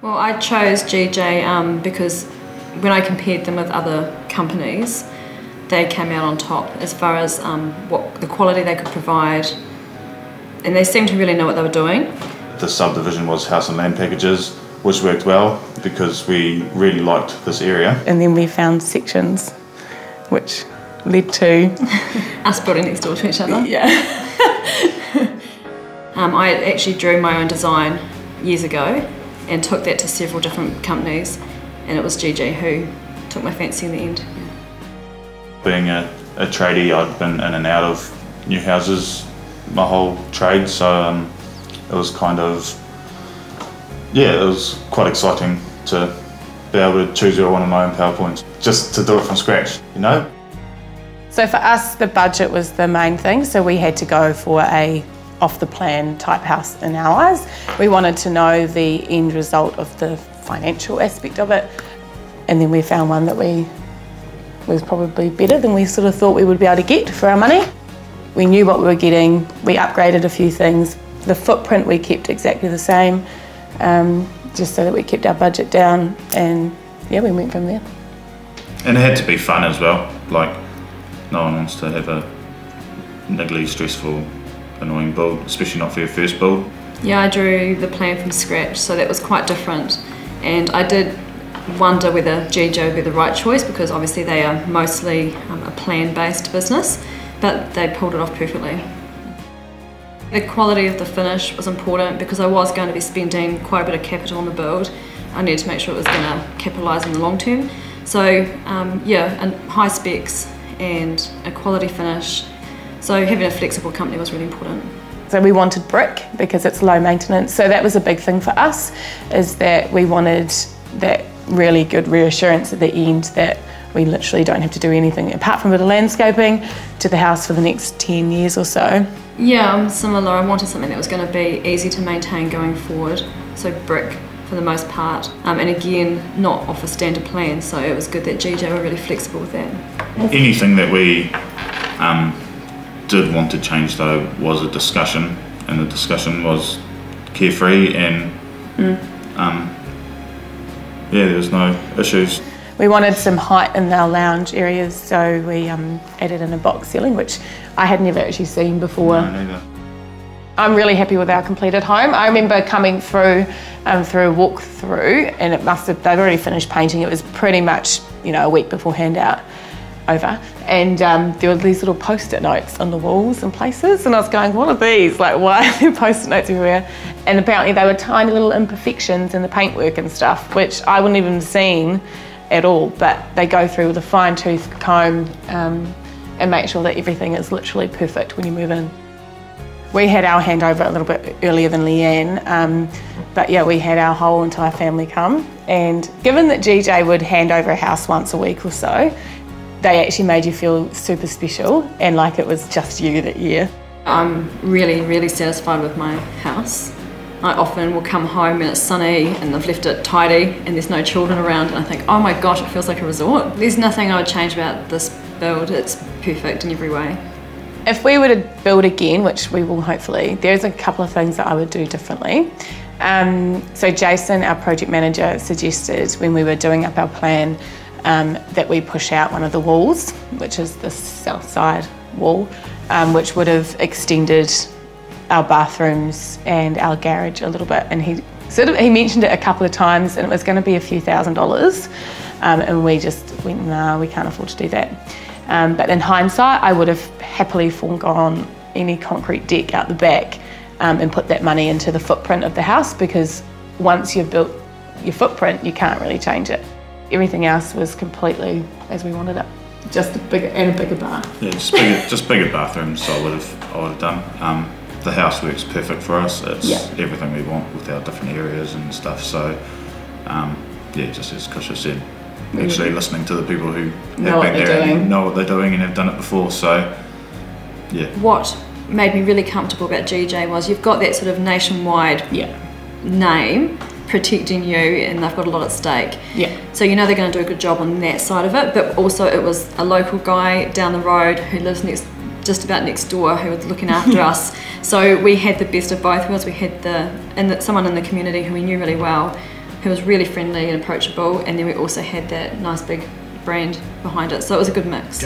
Well, I chose GJ because when I compared them with other companies, they came out on top as far as what the quality they could provide, and they seemed to really know what they were doing. The subdivision was house and land packages, which worked well because we really liked this area. And then we found sections, which led to us building next door to each other. Yeah. I actually drew my own design years ago and took that to several different companies, and it was GJ who took my fancy in the end. Being a tradie, I'd been in and out of new houses my whole trade, so it was kind of, yeah, it was quite exciting to be able to choose one of my own PowerPoints, just to do it from scratch, you know? So for us, the budget was the main thing, so we had to go for a off-the-plan type house in our eyes. We wanted to know the end result of the financial aspect of it, and then we found one that was probably better than we sort of thought we would be able to get for our money. We knew what we were getting, we upgraded a few things. The footprint we kept exactly the same, just so that we kept our budget down, and yeah, we went from there. And it had to be fun as well, like no one wants to have a niggly, stressful, annoying build, especially not for your first build. Yeah, I drew the plan from scratch, so that was quite different, and I did wonder whether GJ would be the right choice because obviously they are mostly a plan-based business, but they pulled it off perfectly. The quality of the finish was important because I was going to be spending quite a bit of capital on the build. I needed to make sure it was going to capitalise in the long term. So yeah, and high specs and a quality finish. So having a flexible company was really important. So we wanted brick because it's low maintenance. So that was a big thing for us, is that we wanted that really good reassurance at the end that we literally don't have to do anything apart from a bit of landscaping to the house for the next 10 years or so. Yeah, I'm similar. I wanted something that was going to be easy to maintain going forward. So brick for the most part. And again, not off a standard plan, so it was good that GJ were really flexible with that. Anything that we did want to change though was a discussion, and the discussion was carefree and yeah, there was no issues. We wanted some height in our lounge areas, so we added in a box ceiling, which I had never actually seen before. No, neither. I'm really happy with our completed home. I remember coming through through a walk-through, and they'd already finished painting. It was pretty much, you know, a week before handout over, and there were these little post-it notes on the walls and places, and I was going, what are these? Like, why are there post-it notes everywhere? And apparently they were tiny little imperfections in the paintwork and stuff, which I wouldn't even seen at all, but they go through with a fine-tooth comb and make sure that everything is literally perfect when you move in. We had our handover a little bit earlier than Leanne, but yeah, we had our whole entire family come, and given that GJ would hand over a house once a week or so, they actually made you feel super special and like it was just you that year. I'm really, really satisfied with my house. I often will come home and it's sunny and I've left it tidy and there's no children around, and I think, oh my gosh, it feels like a resort. There's nothing I would change about this build. It's perfect in every way. If we were to build again, which we will hopefully, there's a couple of things that I would do differently. So Jason, our project manager, suggested when we were doing up our plan that we push out one of the walls, which is the south side wall, which would have extended our bathrooms and our garage a little bit. And he mentioned it a couple of times, and it was going to be a few $1,000s, and we just went, nah, we can't afford to do that. But in hindsight, I would have happily foregone any concrete deck out the back and put that money into the footprint of the house, because once you've built your footprint, you can't really change it. Everything else was completely as we wanted it. Just a bigger bath. Yeah, just bigger bathrooms. So I would have done. The house works perfect for us. It's everything we want with our different areas and stuff. So yeah, just as Cushla said, actually listening to the people who have been there and know what they're doing and have done it before. So yeah. What made me really comfortable about GJ was you've got that sort of nationwide name protecting you, and they've got a lot at stake. Yeah. So you know they're going to do a good job on that side of it, but also it was a local guy down the road who lives just about next door who was looking after us. So we had the best of both worlds. We had someone in the community who we knew really well, who was really friendly and approachable, and then we also had that nice big brand behind it, so it was a good mix.